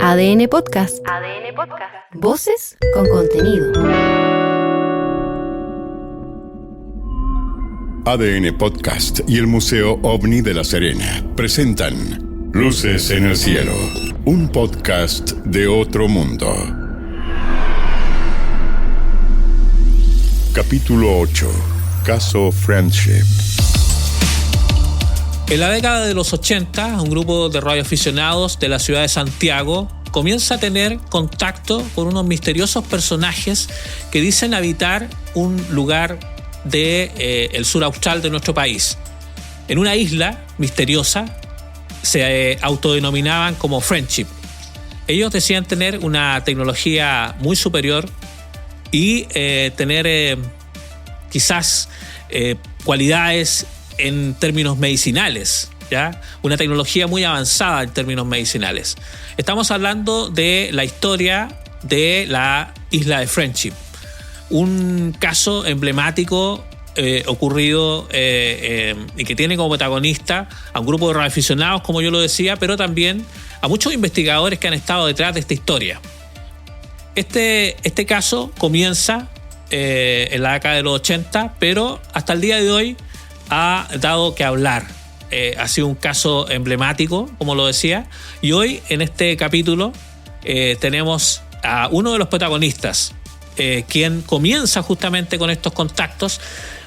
ADN Podcast. ADN Podcast. Voces con contenido. ADN Podcast y el Museo OVNI de La Serena presentan Luces en el Cielo, un podcast de otro mundo. Capítulo 8. Caso Friendship. En la década de los 80, un grupo de radioaficionados de la ciudad de Santiago comienza a tener contacto con unos misteriosos personajes que dicen habitar un lugar del sur austral de nuestro país. En una isla misteriosa se autodenominaban como Friendship. Ellos decían tener una tecnología muy superior y tener quizás cualidades en términos medicinales, ¿ya? Una tecnología muy avanzada en términos medicinales. Estamos hablando de la historia de la isla de Friendship, un caso emblemático ocurrido y que tiene como protagonista a un grupo de radioaficionados, como yo lo decía, pero también a muchos investigadores que han estado detrás de esta historia. Este caso comienza en la década de los 80, pero hasta el día de hoy ha dado que hablar. Ha sido un caso emblemático, como lo decía, y hoy en este capítulo tenemos a uno de los protagonistas, quien comienza justamente con estos contactos,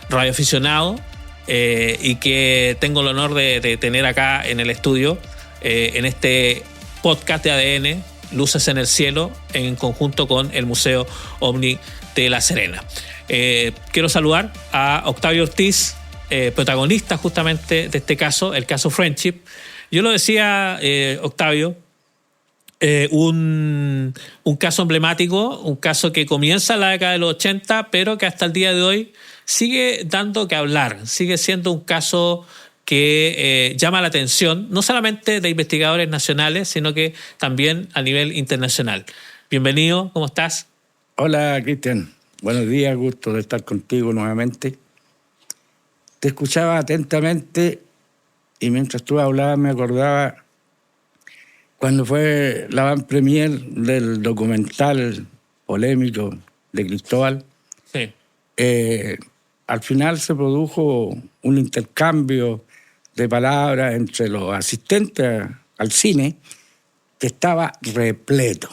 radioaficionado, y que tengo el honor de tener acá en el estudio, en este podcast de ADN, Luces en el Cielo, en conjunto con el Museo OVNI de La Serena. Quiero saludar a Octavio Ortiz, protagonista justamente de este caso, el caso Friendship. Yo lo decía, Octavio, un caso emblemático, un caso que comienza en la década de los 80, pero que hasta el día de hoy sigue dando que hablar, sigue siendo un caso que llama la atención, no solamente de investigadores nacionales, sino que también a nivel internacional. Bienvenido, ¿cómo estás? Hola, Cristian. Buenos días, gusto de estar contigo nuevamente. Te escuchaba atentamente y mientras tú hablabas me acordaba cuando fue la van premier del documental polémico de Cristóbal. Sí. Al final se produjo un intercambio de palabras entre los asistentes al cine que estaba repleto.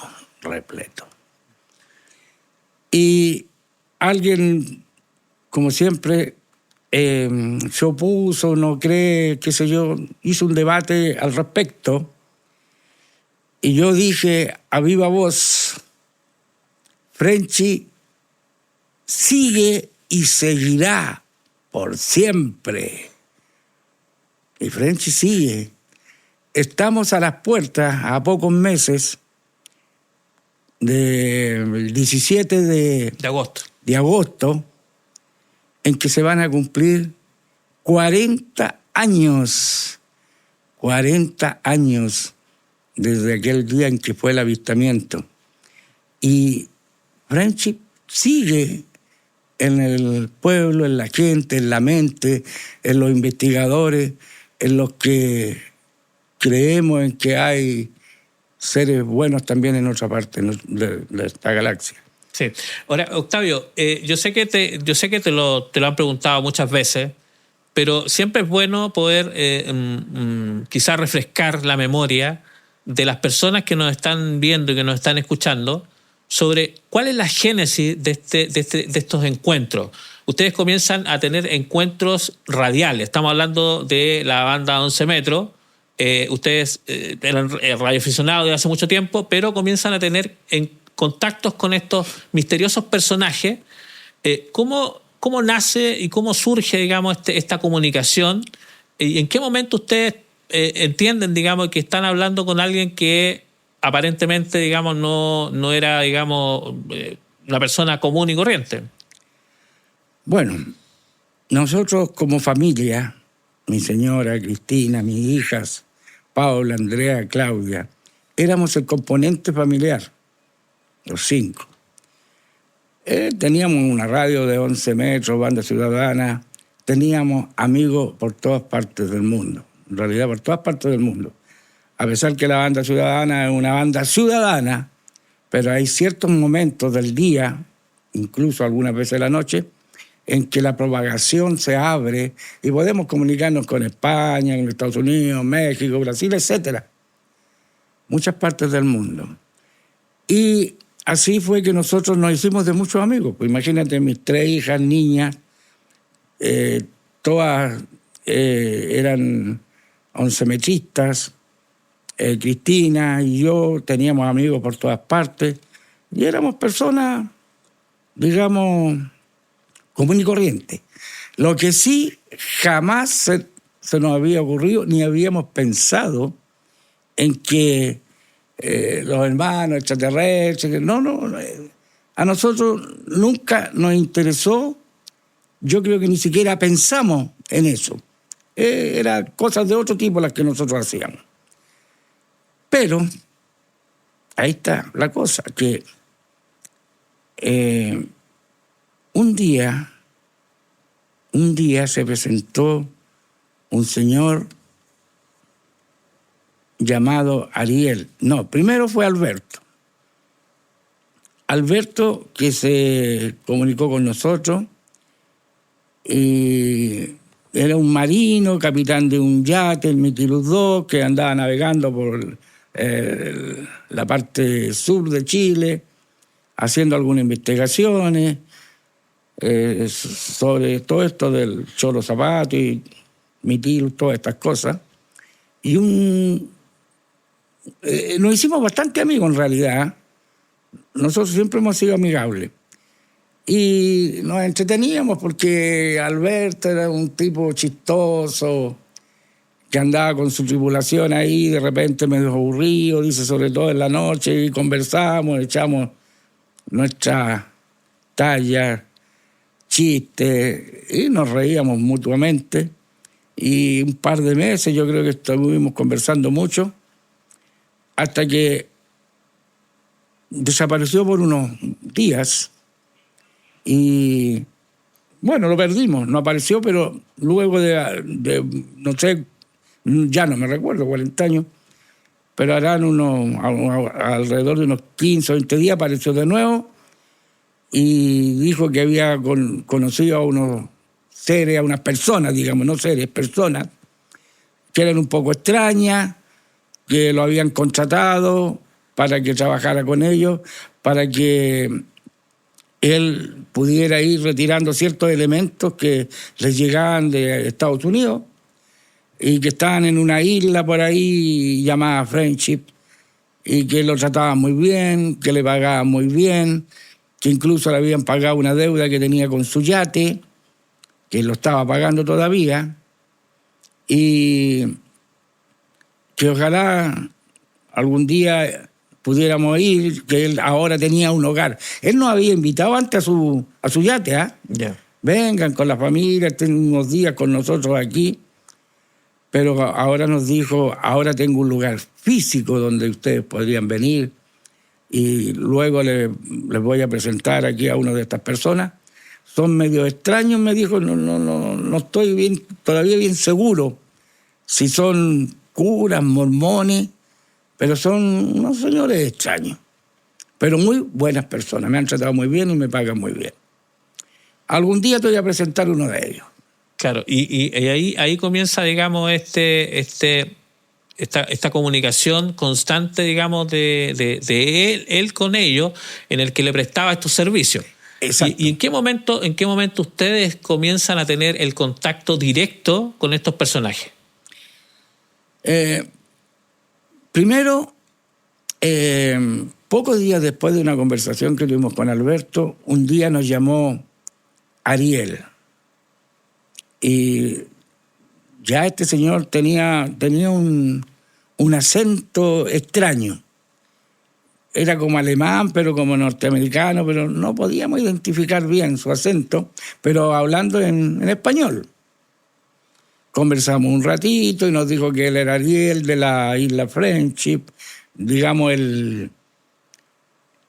Y alguien, como siempre, se opuso, no cree, qué sé yo, hizo un debate al respecto. Y yo dije a viva voz, Frenchy sigue y seguirá por siempre. Y Frenchy sigue. Estamos a las puertas, a pocos meses, del 17 de agosto, en que se van a cumplir 40 años desde aquel día en que fue el avistamiento. Y Friendship sigue en el pueblo, en la gente, en la mente, en los investigadores, en los que creemos en que hay seres buenos también en otra parte de esta galaxia. Sí. Ahora, Octavio, yo sé que te lo han preguntado muchas veces, pero siempre es bueno poder quizás refrescar la memoria de las personas que nos están viendo y que nos están escuchando sobre cuál es la génesis de estos encuentros. Ustedes comienzan a tener encuentros radiales. Estamos hablando de la banda 11 metros. Ustedes eran radioaficionados de hace mucho tiempo, pero comienzan a tener contactos con estos misteriosos personajes. ¿Cómo nace y cómo surge, digamos, esta comunicación? ¿Y en qué momento ustedes entienden, digamos, que están hablando con alguien que aparentemente, digamos, no era, digamos, una persona común y corriente? Bueno, nosotros como familia, mi señora, Cristina, mis hijas, Paula, Andrea, Claudia, éramos el componente familiar, los 5. Teníamos una radio de 11 metros, banda ciudadana, teníamos amigos por todas partes del mundo, en realidad por todas partes del mundo. a pesar que la banda ciudadana es una banda ciudadana, pero hay ciertos momentos del día, incluso algunas veces de la noche, en que la propagación se abre y podemos comunicarnos con España, con Estados Unidos, México, Brasil, etcétera. Muchas partes del mundo. Y así fue que nosotros nos hicimos de muchos amigos. Pues imagínate, mis 3 hijas, niñas, todas eran oncemetristas, Cristina y yo teníamos amigos por todas partes y éramos personas, digamos, común y corriente. Lo que sí jamás se nos había ocurrido ni habíamos pensado en que los hermanos extraterrestres, no, a nosotros nunca nos interesó, yo creo que ni siquiera pensamos en eso. Eran cosas de otro tipo las que nosotros hacíamos. Pero ahí está la cosa, que un día se presentó un señor llamado Ariel. No, primero fue Alberto. Alberto, que se comunicó con nosotros, y era un marino, capitán de un yate, el Mitilus II, que andaba navegando por la parte sur de Chile, haciendo algunas investigaciones sobre todo esto del Cholo Zapato y Mitilus, todas estas cosas. Y nos hicimos bastante amigos en realidad. Nosotros siempre hemos sido amigables. Y nos entreteníamos porque Alberto era un tipo chistoso que andaba con su tripulación ahí, de repente medio aburrido, dice, sobre todo en la noche, y conversamos, echamos nuestra talla, chistes, y nos reíamos mutuamente. Y un par de meses yo creo que estuvimos conversando mucho, hasta que desapareció por unos días y, bueno, lo perdimos, no apareció, pero luego de no sé, ya no me recuerdo, 40 años, pero harán alrededor de unos 15 o 20 días apareció de nuevo y dijo que había conocido a unos seres, a unas personas, digamos, no seres, personas, que eran un poco extrañas, que lo habían contratado para que trabajara con ellos, para que él pudiera ir retirando ciertos elementos que les llegaban de Estados Unidos y que estaban en una isla por ahí llamada Friendship, y que lo trataban muy bien, que le pagaban muy bien, que incluso le habían pagado una deuda que tenía con su yate, que lo estaba pagando todavía, y que ojalá algún día pudiéramos ir, que él ahora tenía un hogar. Él nos había invitado antes a su yate, ¿ah? Yeah. Vengan con la familia, estén unos días con nosotros aquí. Pero ahora nos dijo, ahora tengo un lugar físico donde ustedes podrían venir y luego les voy a presentar aquí a una de estas personas. Son medio extraños, me dijo, no estoy todavía bien seguro si son curas, mormones, pero son unos señores extraños, pero muy buenas personas, me han tratado muy bien y me pagan muy bien. Algún día te voy a presentar uno de ellos. Claro, y ahí comienza, digamos, esta comunicación constante, digamos, de él con ellos, en el que le prestaba estos servicios. Exacto. ¿Y en qué momento ustedes comienzan a tener el contacto directo con estos personajes? Primero, pocos días después de una conversación que tuvimos con Alberto, un día nos llamó Ariel. Y ya este señor tenía un acento extraño. Era como alemán, pero como norteamericano, pero no podíamos identificar bien su acento, pero hablando en español. Conversamos un ratito y nos dijo que él era Ariel de la isla Friendship, digamos el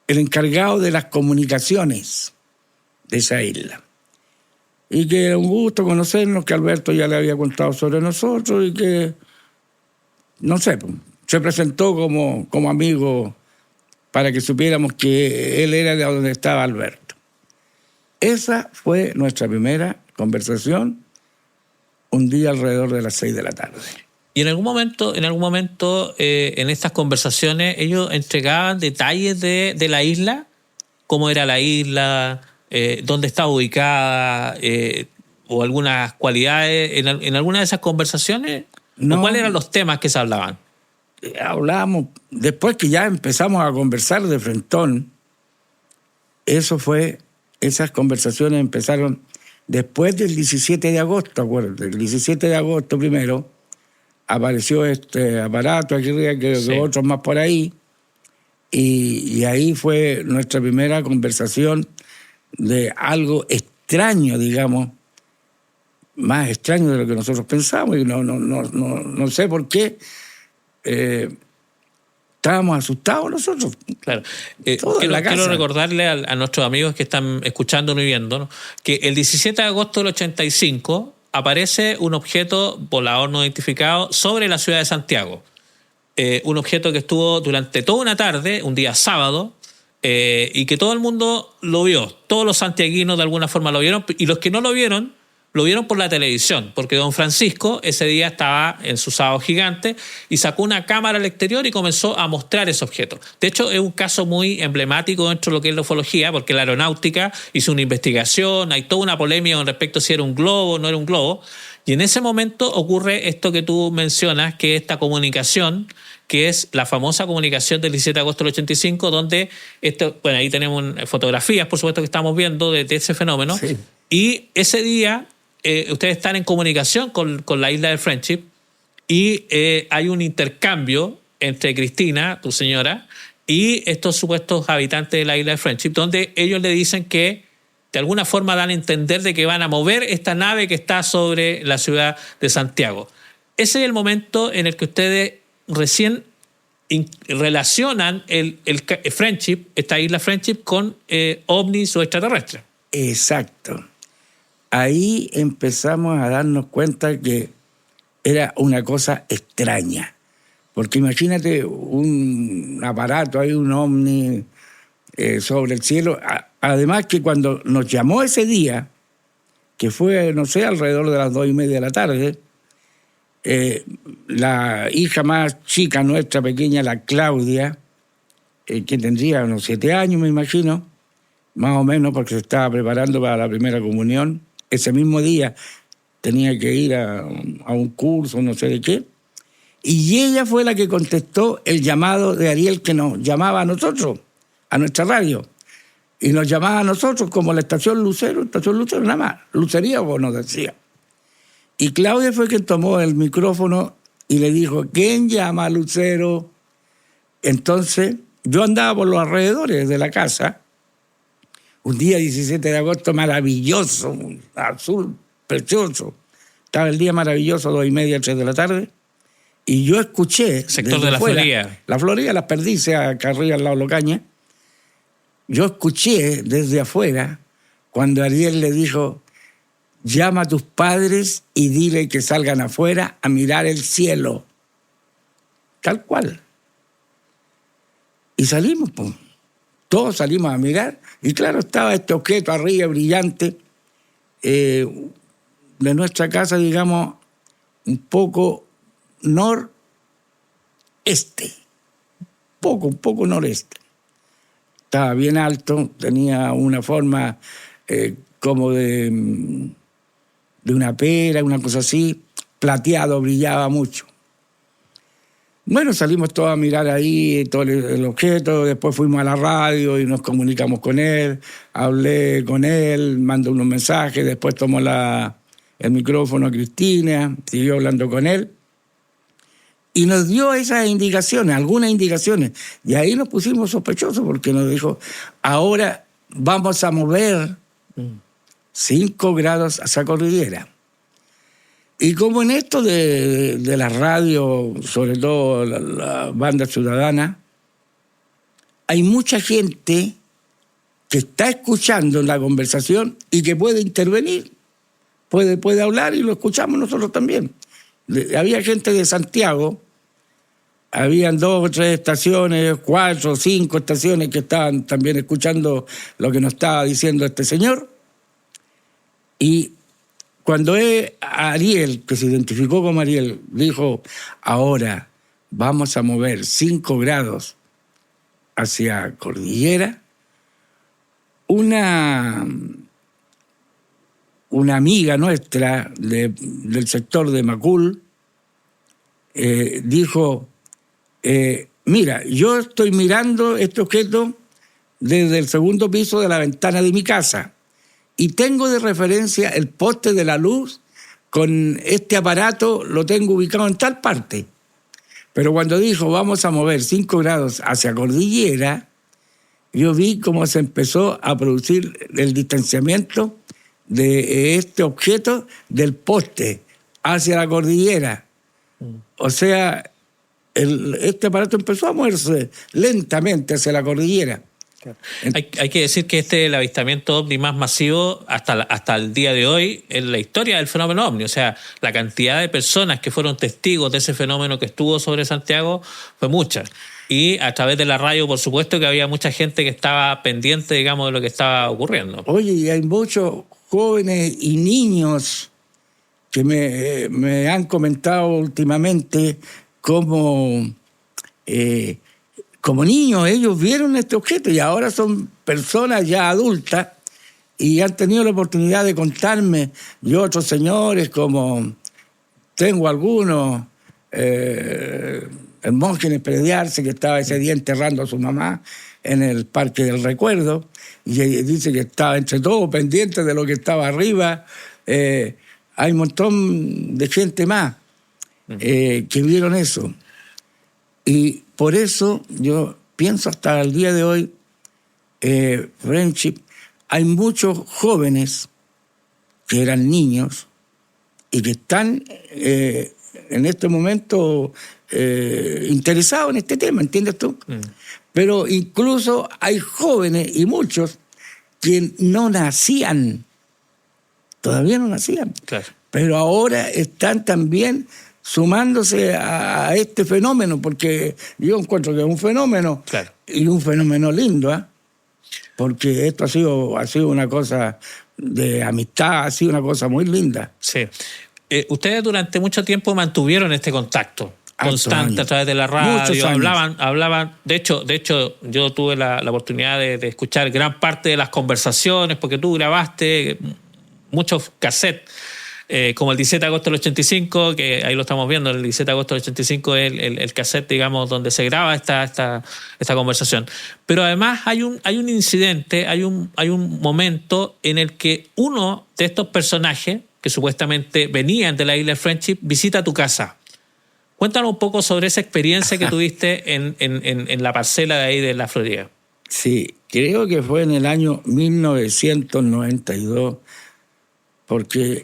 encargado de las comunicaciones de esa isla. Y que era un gusto conocernos, que Alberto ya le había contado sobre nosotros y que, no sé, se presentó como amigo para que supiéramos que él era de donde estaba Alberto. Esa fue nuestra primera conversación, un día alrededor de las 6 de la tarde. Y en algún momento, en estas conversaciones, ellos entregaban detalles de la isla, cómo era la isla, dónde estaba ubicada, o algunas cualidades en alguna de esas conversaciones. No. ¿Cuáles eran los temas que se hablaban? Hablábamos, después que ya empezamos a conversar de frentón, esas conversaciones empezaron después del 17 de agosto, acuérdate, el 17 de agosto primero, apareció este aparato aquí arriba, que otros más por ahí, y ahí fue nuestra primera conversación de algo extraño, digamos, más extraño de lo que nosotros pensamos, y no sé por qué estábamos asustados nosotros. Claro. Quiero recordarle a nuestros amigos que están escuchándonos y viendo, ¿no?, que el 17 de agosto del 85 aparece un objeto volador no identificado sobre la ciudad de Santiago. Un objeto que estuvo durante toda una tarde, un día sábado, y que todo el mundo lo vio. Todos los santiaguinos de alguna forma lo vieron, y los que no lo vieron por la televisión, porque don Francisco ese día estaba en su sábado gigante y sacó una cámara al exterior y comenzó a mostrar ese objeto. De hecho, es un caso muy emblemático dentro de lo que es la ufología, porque la aeronáutica hizo una investigación, hay toda una polémica con respecto a si era un globo o no era un globo, y en ese momento ocurre esto que tú mencionas, que es esta comunicación, que es la famosa comunicación del 17 de agosto del 85, donde, ahí tenemos fotografías, por supuesto, que estamos viendo de ese fenómeno, sí. Y ese día ustedes están en comunicación con la isla de Friendship, y hay un intercambio entre Cristina, tu señora, y estos supuestos habitantes de la isla de Friendship, donde ellos le dicen que de alguna forma dan a entender de que van a mover esta nave que está sobre la ciudad de Santiago. Ese es el momento en el que ustedes recién relacionan el Friendship, esta isla Friendship, con ovnis o extraterrestres. Exacto. Ahí empezamos a darnos cuenta que era una cosa extraña. Porque imagínate un aparato, hay un ovni sobre el cielo. Además que cuando nos llamó ese día, que fue, no sé, alrededor de las 2:30 de la tarde, la hija más chica nuestra, pequeña, la Claudia, que tendría unos 7 años, me imagino, más o menos, porque se estaba preparando para la primera comunión. Ese mismo día tenía que ir a un curso, no sé de qué. Y ella fue la que contestó el llamado de Ariel, que nos llamaba a nosotros, a nuestra radio. Y nos llamaba a nosotros como la estación Lucero nada más. Lucería, vos nos decía. Y Claudia fue quien tomó el micrófono y le dijo, ¿quién llama a Lucero? Entonces, yo andaba por los alrededores de la casa, un día 17 de agosto maravilloso, azul, precioso. Estaba el día maravilloso, 2:30, 3 de la tarde. Y yo escuché... Sector de la Florida. La Florida, las perdices, acá arriba al lado de Locaña. Yo escuché desde afuera cuando Ariel le dijo, llama a tus padres y dile que salgan afuera a mirar el cielo. Tal cual. Y salimos, pues. Todos salimos a mirar, y claro, estaba este objeto arriba, brillante, de nuestra casa, digamos, un poco noreste, un poco noreste. Estaba bien alto, tenía una forma como de una pera, una cosa así, plateado, brillaba mucho. Bueno, salimos todos a mirar ahí todo el objeto, después fuimos a la radio y nos comunicamos con él, hablé con él, mandé unos mensajes, después tomó el micrófono a Cristina, siguió hablando con él y nos dio esas indicaciones, algunas indicaciones, y ahí nos pusimos sospechosos porque nos dijo, ahora vamos a mover 5 grados a esa cordillera. Y como en esto de la radio, sobre todo la banda ciudadana, hay mucha gente que está escuchando la conversación y que puede intervenir, puede hablar, y lo escuchamos nosotros también. Había gente de Santiago, habían 2 o 3 estaciones, 4 o 5 estaciones que estaban también escuchando lo que nos estaba diciendo este señor. Y cuando Ariel, que se identificó como Ariel, dijo, ahora vamos a mover 5 grados hacia cordillera, una amiga nuestra del sector de Macul dijo, mira, yo estoy mirando este objeto desde el segundo piso de la ventana de mi casa y tengo de referencia el poste de la luz con este aparato, lo tengo ubicado en tal parte. Pero cuando dijo vamos a mover 5 grados hacia cordillera, yo vi cómo se empezó a producir el distanciamiento de este objeto del poste hacia la cordillera. O sea, este aparato empezó a moverse lentamente hacia la cordillera. Hay que decir que este es el avistamiento ovni más masivo hasta el día de hoy en la historia del fenómeno ovni. O sea, la cantidad de personas que fueron testigos de ese fenómeno que estuvo sobre Santiago fue mucha. Y a través de la radio, por supuesto, que había mucha gente que estaba pendiente, digamos, de lo que estaba ocurriendo. Oye, y hay muchos jóvenes y niños que me han comentado últimamente como niños ellos vieron este objeto y ahora son personas ya adultas y han tenido la oportunidad de contarme. Y otros señores, como tengo algunos, el monje Espediarse, que estaba ese día enterrando a su mamá en el Parque del Recuerdo, y dice que estaba entre todos pendiente de lo que estaba arriba. Hay un montón de gente más que vieron eso. Y por eso yo pienso hasta el día de hoy, Friendship, hay muchos jóvenes que eran niños y que están en este momento interesados en este tema, ¿entiendes tú? Pero incluso hay jóvenes y muchos que no nacían, todavía no nacían, claro, pero ahora están también sumándose a este fenómeno, porque yo encuentro que es un fenómeno, claro, y un fenómeno lindo, ¿eh? Porque esto ha sido una cosa de amistad, ha sido una cosa muy linda. Sí. Ustedes durante mucho tiempo mantuvieron este contacto constante a través de la radio, hablaban, de hecho yo tuve la oportunidad de escuchar gran parte de las conversaciones, porque tú grabaste muchos cassettes, como el 17 de agosto del 85, que ahí lo estamos viendo, el 17 de agosto del 85 es el cassette, digamos, donde se graba esta conversación. Pero además hay un incidente, hay un momento en el que uno de estos personajes, que supuestamente venían de la isla Friendship, visita tu casa. Cuéntanos un poco sobre esa experiencia que tuviste en la parcela de ahí de la Florida. Sí, creo que fue en el año 1992, porque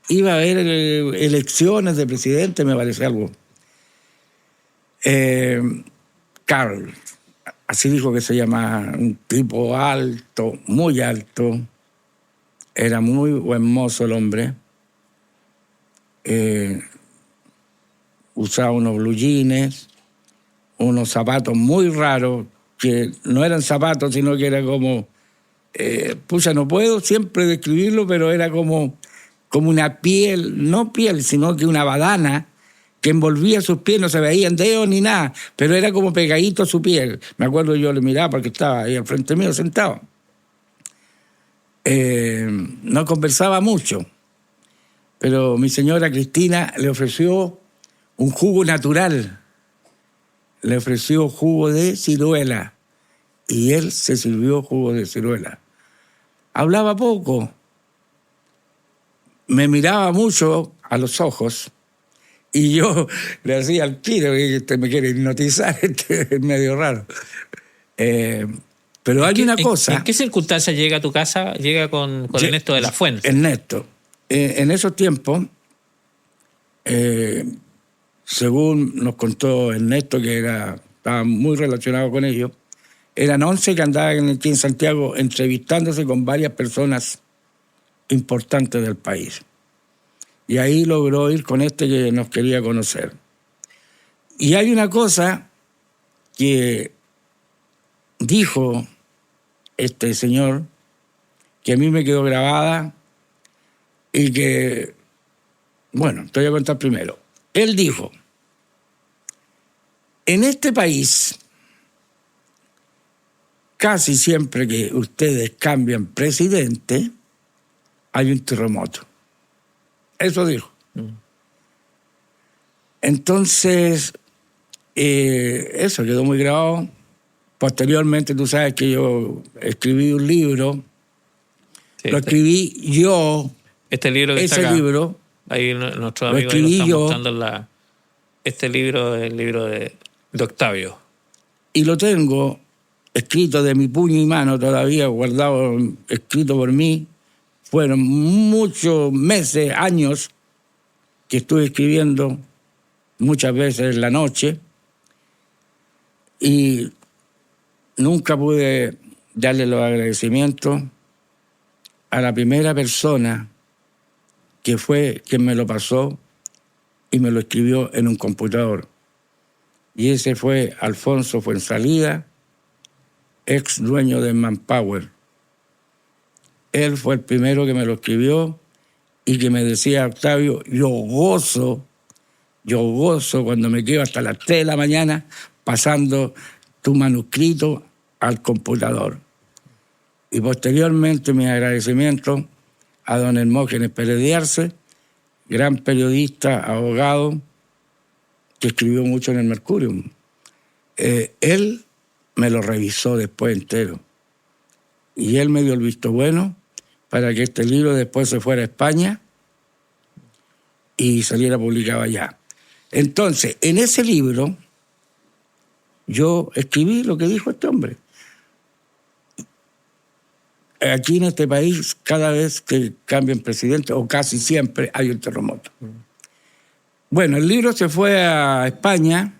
iba a haber elecciones de presidente, me parece algo. Carl, así dijo que se llamaba, un tipo alto, muy alto, era muy buen mozo el hombre, usaba unos blue jeans, unos zapatos muy raros, que no eran zapatos, sino que era como, no puedo siempre describirlo, pero era como una piel, no piel, sino que una badana que envolvía sus pies, no se veían dedos ni nada, pero era como pegadito a su piel. Me acuerdo, yo le miraba porque estaba ahí al frente mío sentado. No conversaba mucho, pero mi señora Cristina le ofreció un jugo natural, le ofreció jugo de ciruela, y él se sirvió jugo de ciruela. Hablaba poco, me miraba mucho a los ojos, y yo le hacía al tiro, que este me quiere hipnotizar, este es medio raro. Pero hay una cosa. ¿En qué circunstancias llega a tu casa? Llega con Ernesto de la Fuente. Ernesto. En esos tiempos, según nos contó Ernesto, que estaba muy relacionado con ellos, eran 11 que andaban aquí en Santiago entrevistándose con varias personas importantes del país. Y ahí logró ir con este que nos quería conocer. Y hay una cosa que dijo este señor que a mí me quedó grabada y que, bueno, te voy a contar primero. Él dijo, en este país, casi siempre que ustedes cambian presidente, hay un terremoto. Eso dijo. Entonces, eso quedó muy grabado. Posteriormente, tú sabes que yo escribí un libro. Sí, lo escribí yo. Este libro que ese está acá. Libro. Ahí nuestro amigo lo está mostrando este libro, el libro de Octavio. Y lo tengo escrito de mi puño y mano todavía, guardado, escrito por mí. Fueron muchos meses, años, que estuve escribiendo muchas veces en la noche y nunca pude darle los agradecimientos a la primera persona que fue quien me lo pasó y me lo escribió en un computador. Y ese fue Alfonso Fuensalida, ex dueño de Manpower. Él fue el primero que me lo escribió y que me decía, Octavio, yo gozo cuando me quedo hasta las 3 de la mañana pasando tu manuscrito al computador. Y posteriormente mi agradecimiento a don Hermógenes Pérez de Arce, gran periodista, abogado, que escribió mucho en el Mercurio. Él me lo revisó después entero. Y él me dio el visto bueno para que este libro después se fuera a España y saliera publicado allá. Entonces, en ese libro, yo escribí lo que dijo este hombre. Aquí en este país, cada vez que cambian presidente, o casi siempre, hay un terremoto. Bueno, el libro se fue a España,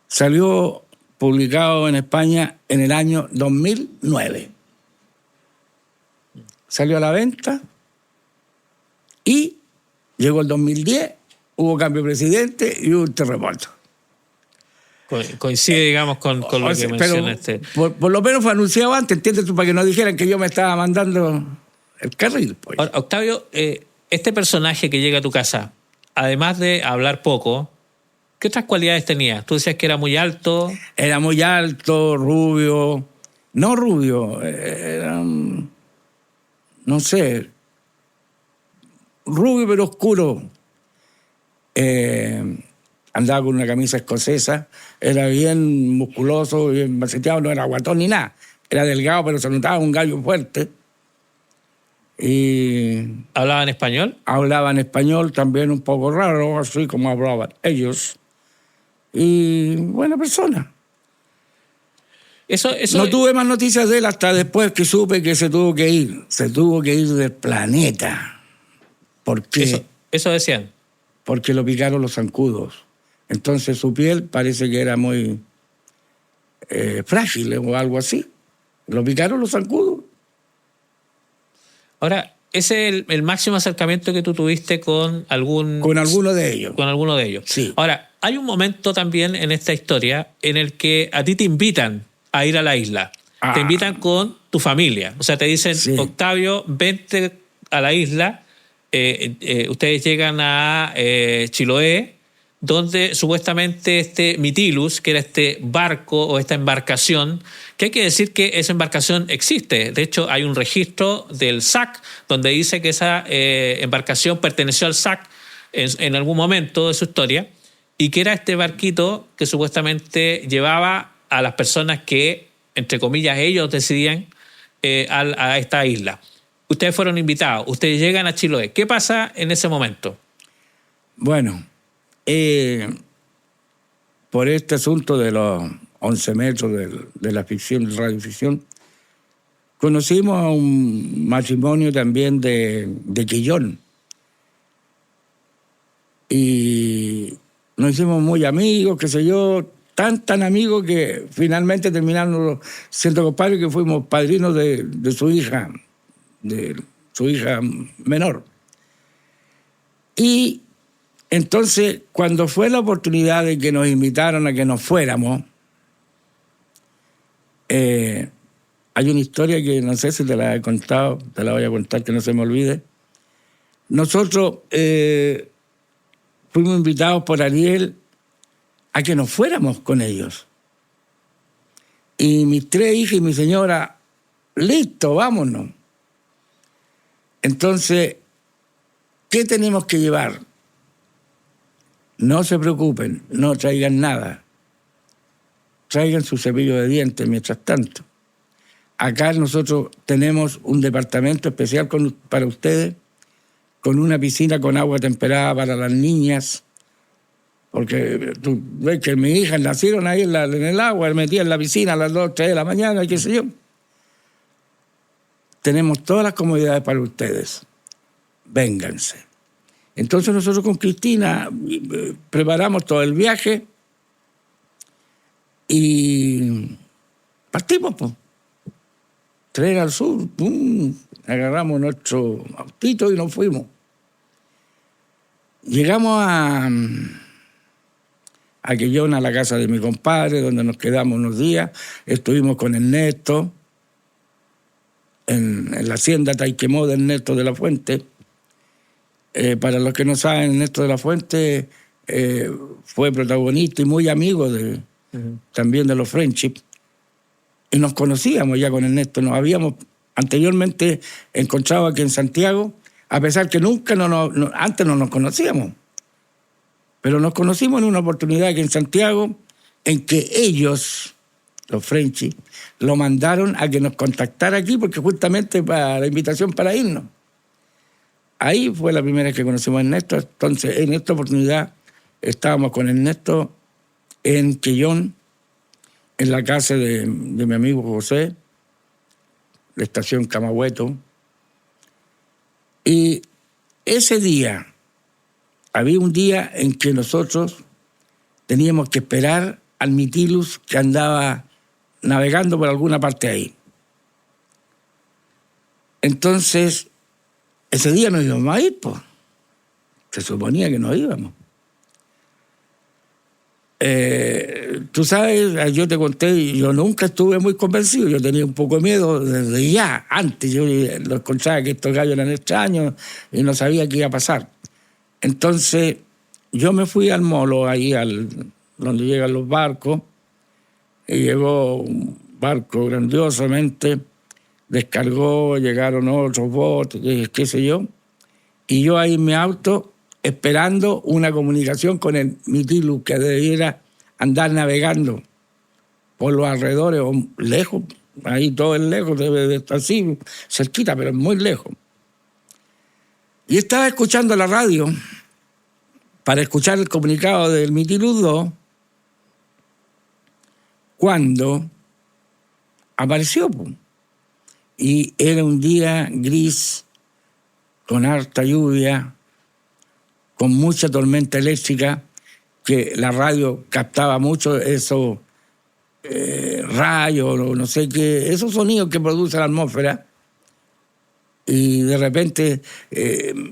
salió publicado en España en el año 2009. Salió a la venta y llegó el 2010, hubo cambio de presidente y hubo un terremoto. Coincide, digamos, con lo que mencionaste. Por lo menos fue anunciado antes, ¿entiendes tú? Para que no dijeran que yo me estaba mandando el carril. Pues. Ahora, Octavio, este personaje que llega a tu casa, además de hablar poco, ¿qué otras cualidades tenía? Tú decías que era muy alto. Era muy alto, rubio. No rubio, era, no sé, rubio pero oscuro. Andaba con una camisa escocesa, era bien musculoso, bien maceteado, no era guatón ni nada. Era delgado, pero se notaba un gallo fuerte. Y ¿Hablaba en español? Hablaba en español también un poco raro, así como hablaban ellos. Y buena persona. Eso... No tuve más noticias de él hasta después que supe que se tuvo que ir. Se tuvo que ir del planeta. ¿Por qué? Eso decían. Porque lo picaron los zancudos. Entonces su piel parece que era muy frágil o algo así. Lo picaron los zancudos. Ahora, ese es el máximo acercamiento que tú tuviste con algún... Con alguno de ellos. Con alguno de ellos. Sí. Ahora, hay un momento también en esta historia en el que a ti te invitan a ir a la isla. Te invitan con tu familia. O sea, te dicen, sí, Octavio, vente a la isla. Ustedes llegan a Chiloé, donde supuestamente este Mitilus, que era este barco o esta embarcación, que hay que decir que esa embarcación existe. De hecho, hay un registro del SAC donde dice que esa embarcación perteneció al SAC en algún momento de su historia y que era este barquito que supuestamente llevaba a las personas que, entre comillas, ellos decidían a esta isla. Ustedes fueron invitados, ustedes llegan a Chiloé. ¿Qué pasa en ese momento? Bueno, por este asunto de los 11 metros de la ficción, de radioficción, conocimos a un matrimonio también de Quillón. Y nos hicimos muy amigos, qué sé yo, tan amigos que finalmente terminamos siendo compadres, que fuimos padrinos de su hija menor. Y entonces, cuando fue la oportunidad de que nos invitaron a que nos fuéramos, hay una historia que no sé si te la he contado, te la voy a contar que no se me olvide. Nosotros fuimos invitados por Ariel a que nos fuéramos con ellos. Y mis 3 hijas y mi señora, listo, vámonos. Entonces, ¿qué tenemos que llevar? No se preocupen, no traigan nada. Traigan su cepillo de dientes mientras tanto. Acá nosotros tenemos un departamento especial para ustedes, con una piscina con agua temperada para las niñas, porque tú ves que mis hijas nacieron ahí en el agua, metían en la piscina a las 2, 3 de la mañana, qué sé yo. Tenemos todas las comodidades para ustedes. Vénganse. Entonces nosotros con Cristina preparamos todo el viaje y partimos, pues. 3 al sur, ¡pum! Agarramos nuestro autito y nos fuimos. Llegamos a Quellón, a la casa de mi compadre, donde nos quedamos unos días. Estuvimos con Ernesto, en la hacienda Taiquemó de Ernesto de la Fuente. Para los que no saben, Ernesto de la Fuente fue protagonista y muy amigo también de los Friendship. Y nos conocíamos ya con Ernesto. Nos habíamos anteriormente encontrado aquí en Santiago, a pesar que nunca antes no nos conocíamos. Pero nos conocimos en una oportunidad aquí en Santiago, en que ellos, los Friendship, lo mandaron a que nos contactara aquí, porque justamente para la invitación para irnos. Ahí fue la primera vez que conocimos a Ernesto. Entonces, en esta oportunidad estábamos con Ernesto en Quellón, en la casa de mi amigo José, la estación Camagüeto. Y ese día, había un día en que nosotros teníamos que esperar al Mitilus que andaba navegando por alguna parte ahí. Entonces, ese día nos íbamos a ir, pues. Se suponía que nos íbamos. Tú sabes, yo te conté, yo nunca estuve muy convencido, yo tenía un poco de miedo desde ya, antes yo lo escuchaba que estos gallos eran extraños y no sabía qué iba a pasar. Entonces yo me fui al molo, ahí donde llegan los barcos, y llegó un barco grandiosamente, descargó, llegaron otros botes, qué sé yo, y yo ahí en mi auto esperando una comunicación con el Mitilus que debiera andar navegando por los alrededores o lejos, ahí todo es lejos, debe de estar así, cerquita, pero muy lejos. Y estaba escuchando la radio para escuchar el comunicado del Mitilus 2 cuando apareció. Y era un día gris, con harta lluvia, con mucha tormenta eléctrica, que la radio captaba mucho esos rayos, no sé qué, esos sonidos que produce la atmósfera. Y de repente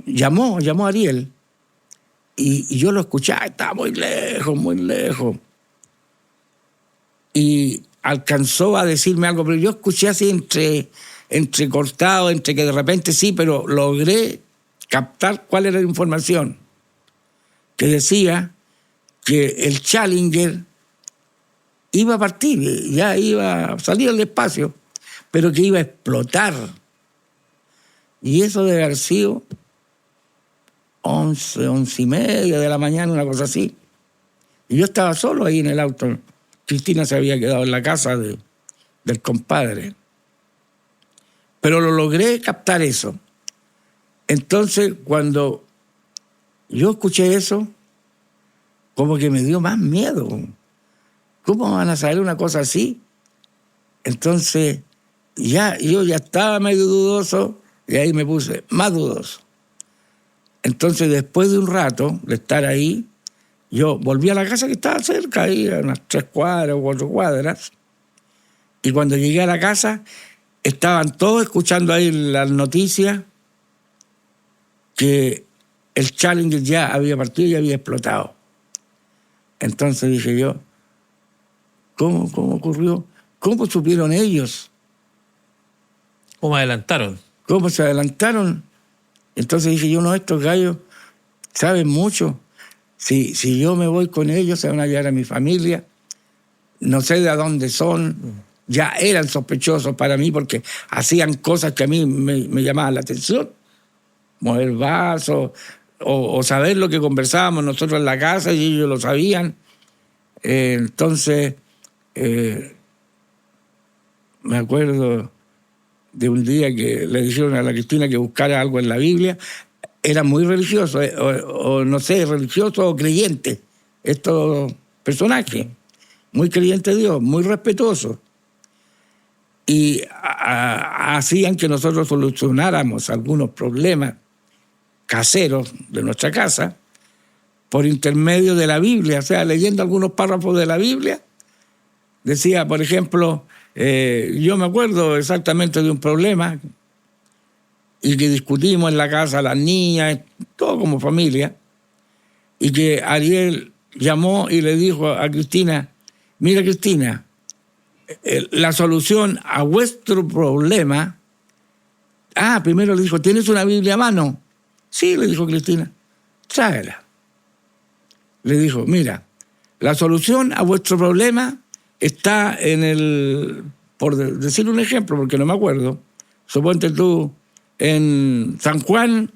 llamó a Ariel. Y yo lo escuchaba, estaba muy lejos. Y alcanzó a decirme algo, pero yo escuché así entrecortado, entre que de repente sí, pero logré captar cuál era la información. Que decía que el Challenger iba a partir, ya iba a salir al espacio, pero que iba a explotar. Y eso debe haber sido 11:30 de la mañana, una cosa así. Y yo estaba solo ahí en el auto. Cristina se había quedado en la casa del compadre. Pero lo logré captar eso. Entonces, cuando yo escuché eso, como que me dio más miedo. ¿Cómo van a saber una cosa así? Entonces, yo ya estaba medio dudoso y ahí me puse más dudoso. Entonces, después de un rato de estar ahí, yo volví a la casa que estaba cerca, ahí a unas 3 cuadras o 4 cuadras, y cuando llegué a la casa, estaban todos escuchando ahí las noticias que el Challenger ya había partido y había explotado. Entonces dije yo, ¿cómo ocurrió? ¿Cómo supieron ellos? ¿Cómo adelantaron? ¿Cómo se adelantaron? Entonces dije yo, no, estos gallos saben mucho. Si yo me voy con ellos, se van a llevar a mi familia. No sé de dónde son. Ya eran sospechosos para mí porque hacían cosas que a mí me llamaban la atención. Mover vasos o saber lo que conversábamos nosotros en la casa y ellos lo sabían. Entonces, me acuerdo de un día que le dijeron a la Cristina que buscara algo en la Biblia. Era muy religioso, o no sé, religioso o creyente, estos personajes. Muy creyente de Dios, muy respetuoso. Y hacían que nosotros solucionáramos algunos problemas caseros de nuestra casa por intermedio de la Biblia, o sea, leyendo algunos párrafos de la Biblia. Decía, por ejemplo, yo me acuerdo exactamente de un problema y que discutimos en la casa las niñas, todo como familia, y que Ariel llamó y le dijo a Cristina, mira Cristina, la solución a vuestro problema... primero le dijo, ¿tienes una Biblia a mano? Sí, le dijo Cristina, tráela. Le dijo, mira, la solución a vuestro problema está en el, por decir un ejemplo, porque no me acuerdo, suponte tú, en San Juan,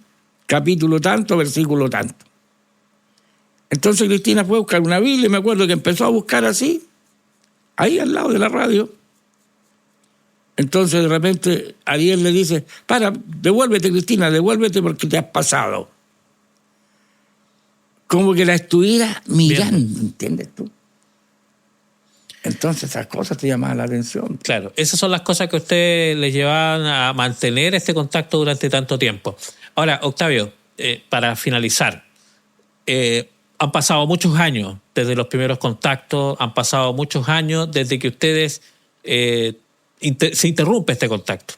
capítulo tanto, versículo tanto. Entonces Cristina fue a buscar una Biblia y me acuerdo que empezó a buscar así, ahí al lado de la radio. Entonces de repente Ariel le dice, devuélvete Cristina, devuélvete porque te has pasado. Como que la estuviera mirando, bien. ¿Entiendes tú? Entonces esas cosas te llamaban la atención. Claro, esas son las cosas que a usted le llevaban a mantener este contacto durante tanto tiempo. Ahora, Octavio, para finalizar, han pasado muchos años desde los primeros contactos, han pasado muchos años desde que ustedes se interrumpe este contacto.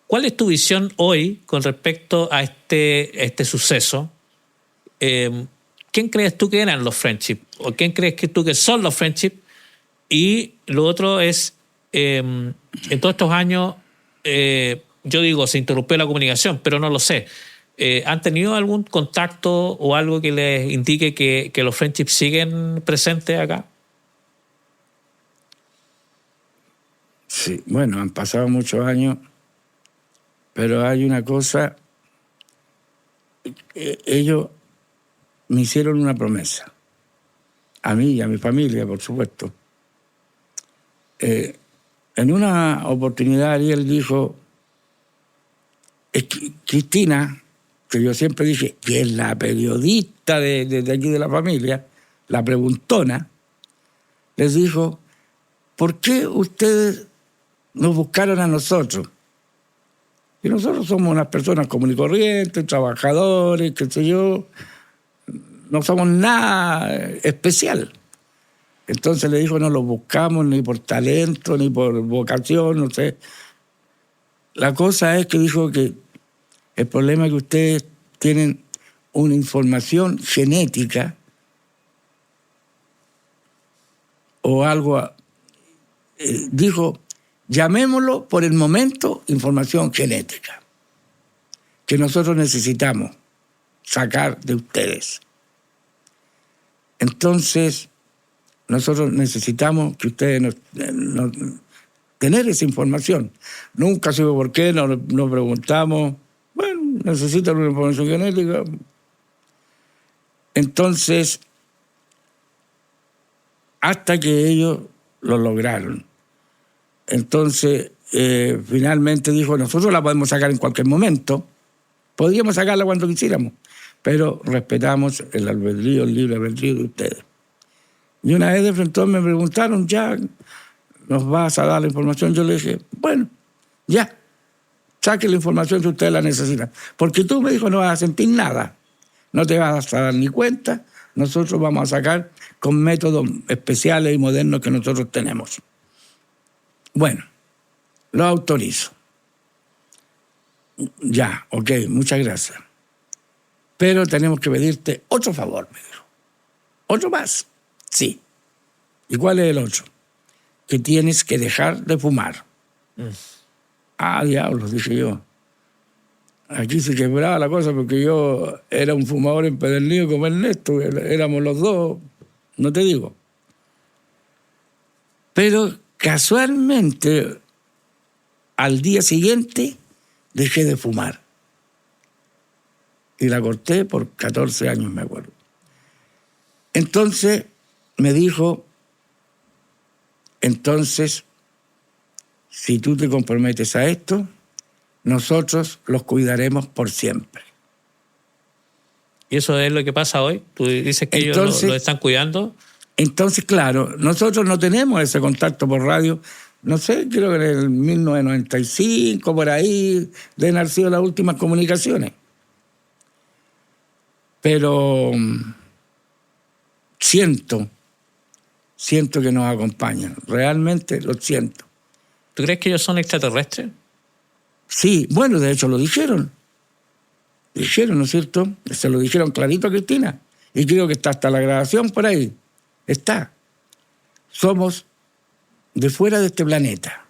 ¿Cuál es tu visión hoy con respecto a este suceso? ¿Quién crees tú que eran los Friendship? ¿O quién crees tú que son los Friendship? Y lo otro es, en todos estos años, yo digo, se interrumpió la comunicación, pero no lo sé. ¿Han tenido algún contacto o algo que les indique que los Friendship siguen presentes acá? Sí, bueno, han pasado muchos años, pero hay una cosa, ellos me hicieron una promesa, a mí y a mi familia, por supuesto. En una oportunidad Ariel dijo, Cristina, que yo siempre dije, que es la periodista de aquí de la familia, la preguntona, les dijo, ¿por qué ustedes nos buscaron a nosotros? Y nosotros somos unas personas comunes y corrientes, trabajadores, qué sé yo, no somos nada especial. Entonces le dijo, no los buscamos ni por talento, ni por vocación, no sé. La cosa es que dijo que el problema es que ustedes tienen una información genética o algo, dijo, llamémoslo por el momento información genética, que nosotros necesitamos sacar de ustedes. Entonces, nosotros necesitamos que ustedes tener esa información. Nunca supe por qué, nos preguntamos, bueno, necesitan una información genética. Entonces, hasta que ellos lo lograron. Entonces, finalmente dijo, nosotros la podemos sacar en cualquier momento, podríamos sacarla cuando quisiéramos, pero respetamos el albedrío, el libre albedrío de ustedes. Y una vez de frente me preguntaron, ya, ¿nos vas a dar la información? Yo le dije, bueno, ya, saque la información si ustedes la necesitan. Porque tú, me dijo, no vas a sentir nada, no te vas a dar ni cuenta, nosotros vamos a sacar con métodos especiales y modernos que nosotros tenemos. Bueno, lo autorizo. Ya, ok, muchas gracias. pero tenemos que pedirte otro favor, me dijo. ¿Otro más? Sí. ¿Y cuál es el otro? Que tienes que dejar de fumar. Ah, diablos, dije yo. Aquí se quebraba la cosa porque yo era un fumador empedernido como Ernesto, éramos los dos, no te digo. Pero casualmente, al día siguiente, dejé de fumar. Y la corté por 14 años, me acuerdo. Entonces me dijo, entonces, si tú te comprometes a esto, nosotros los cuidaremos por siempre. ¿Y eso es lo que pasa hoy? ¿Tú dices que entonces, ellos lo están cuidando? Entonces, claro, nosotros no tenemos ese contacto por radio. No sé, creo que en el 1995, por ahí, deben haber sido las últimas comunicaciones. Pero siento que nos acompañan. Realmente lo siento. ¿Tú crees que ellos son extraterrestres? Sí, bueno, de hecho lo dijeron. Dijeron, ¿no es cierto? Se lo dijeron clarito a Cristina. Y creo que está hasta la grabación por ahí. Está. Somos de fuera de este planeta,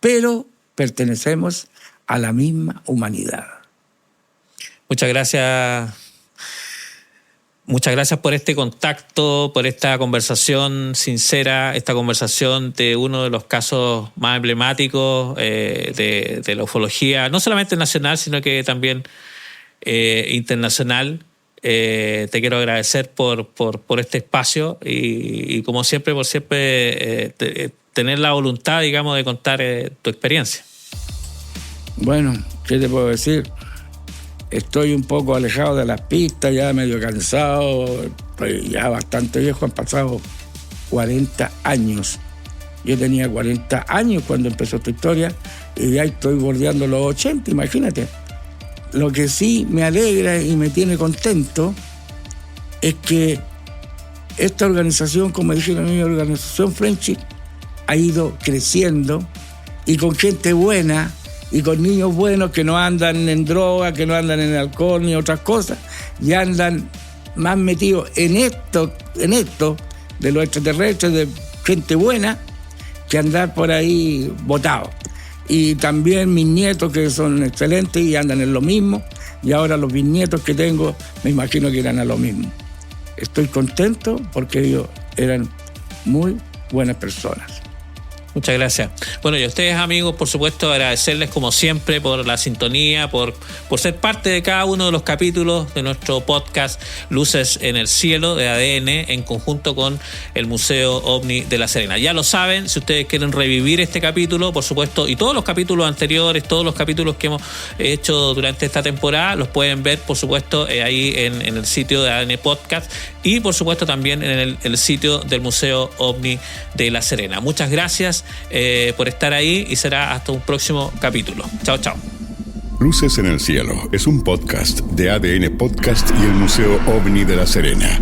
pero pertenecemos a la misma humanidad. Muchas gracias. Muchas gracias por este contacto, por esta conversación sincera, esta conversación de uno de los casos más emblemáticos de la ufología, no solamente nacional, sino que también internacional. Te quiero agradecer por este espacio y como siempre, por siempre tener la voluntad, digamos, de contar tu experiencia. Bueno, ¿qué te puedo decir? Estoy un poco alejado de las pistas, ya medio cansado, estoy ya bastante viejo, han pasado 40 años. Yo tenía 40 años cuando empezó esta historia y ya estoy bordeando los 80, imagínate. Lo que sí me alegra y me tiene contento es que esta organización, como dijeron, mi organización Friendship, ha ido creciendo y con gente buena y con niños buenos que no andan en droga, que no andan en alcohol ni otras cosas, y andan más metidos en esto de los extraterrestres, de gente buena, que andar por ahí botados. Y también mis nietos, que son excelentes y andan en lo mismo, y ahora los bisnietos que tengo me imagino que irán a lo mismo. Estoy contento porque ellos eran muy buenas personas. Muchas gracias. Bueno, y a ustedes, amigos, por supuesto, agradecerles como siempre por la sintonía, por ser parte de cada uno de los capítulos de nuestro podcast Luces en el Cielo de ADN en conjunto con el Museo OVNI de La Serena. Ya lo saben, si ustedes quieren revivir este capítulo, por supuesto, y todos los capítulos anteriores, todos los capítulos que hemos hecho durante esta temporada, los pueden ver, por supuesto, ahí en el sitio de ADN Podcast y, por supuesto, también en el sitio del Museo OVNI de La Serena. Muchas gracias por estar ahí y será hasta un próximo capítulo. Chao, chao. Luces en el Cielo es un podcast de ADN Podcast y el Museo OVNI de La Serena.